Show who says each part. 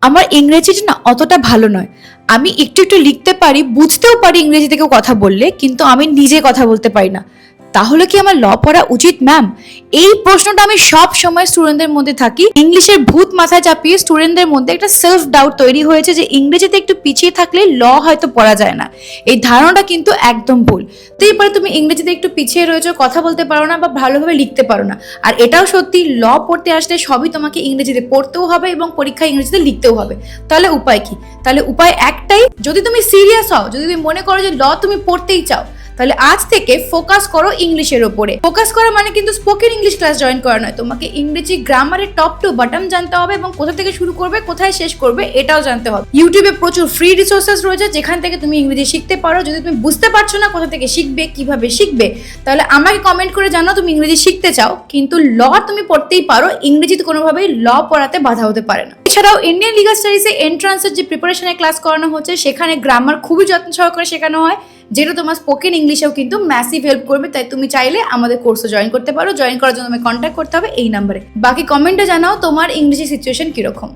Speaker 1: আমার ইংরেজিটা না অতটা ভালো নয়। আমি একটু, একটু লিখতে পারি, বুঝতেও পারি ইংরেজিতে কেউ কথা বললে, কিন্তু আমি নিজে কথা বলতে পারি না। তাহলে কি আমার ল পড়া উচিত ম্যাম? এই প্রশ্নটা আমি সব সময় স্টুডেন্টদের মধ্যে থাকি। ইংলিশের ভূত মাথায় চাপিয়ে স্টুডেন্টদের মধ্যে একটা সেলফ ডাউট তৈরি হয়েছে যে ইংরেজিতে একটু পিছিয়ে থাকলে ল হয়তো পড়া যায় না। এই ধারণাটা কিন্তু একদম ভুল। হতেই পারে তুমি ইংরেজিতে একটু পিছিয়ে রয়েছো, কথা বলতে পারো না বা ভালোভাবে লিখতে পারো না। আর এটাও সত্যি, ল পড়তে আসলে সবই তোমাকে ইংরেজিতে পড়তেও হবে এবং পরীক্ষায় ইংরেজিতে লিখতেও হবে। তাহলে উপায় কি? তাহলে উপায় একটাই, যদি তুমি সিরিয়াস হও, যদি তুমি মনে করো যে ল তুমি পড়তেই চাও, তাহলে আজ থেকে ফোকাস করো ইংলিশের ওপরে। ফোকাস করা মানে কিন্তু স্পোকেন ইংলিশ ক্লাস জয়েন করা নয়, তোমাকে ইংরেজি গ্রামারের টপ টু বটম জানতে হবে এবং কোথা থেকে শুরু করবে, কোথায় শেষ করবে এটাও জানতে হবে। ইউটিউবে প্রচুর ফ্রি রিসোর্সেস রয়েছে যেখান থেকে তুমি ইংরেজি শিখতে পারো। যদি তুমি বুঝতে পারছো না কোথা থেকে শিখবে, কিভাবে শিখবে, তাহলে আমাকে কমেন্ট করে জানাও তুমি ইংরেজি শিখতে চাও, কিন্তু ল তুমি পড়তেই পারো, ইংরেজিতে কোনোভাবেই ল পড়াতে বাধা হতে পারে না। এছাড়াও ইন্ডিয়ান লিগাল স্টাডিজে এন্ট্রান্সের যে প্রিপারেশনের ক্লাস করানো হচ্ছে, সেখানে গ্রামার খুবই যত্ন সহকারে শেখানো হয়, যেটা তোমার স্পোকেন ইংলিশেও কিন্তু ম্যাসিভ হেল্প করবে। তাই তুমি চাইলে আমাদের কোর্সে জয়েন করতে পারো। জয়েন করার জন্য তোমায় কন্ট্যাক্ট করতে হবে এই নাম্বারে। বাকি কমেন্টে জানাও তোমার ইংলিশের সিচুয়েশন কিরকম।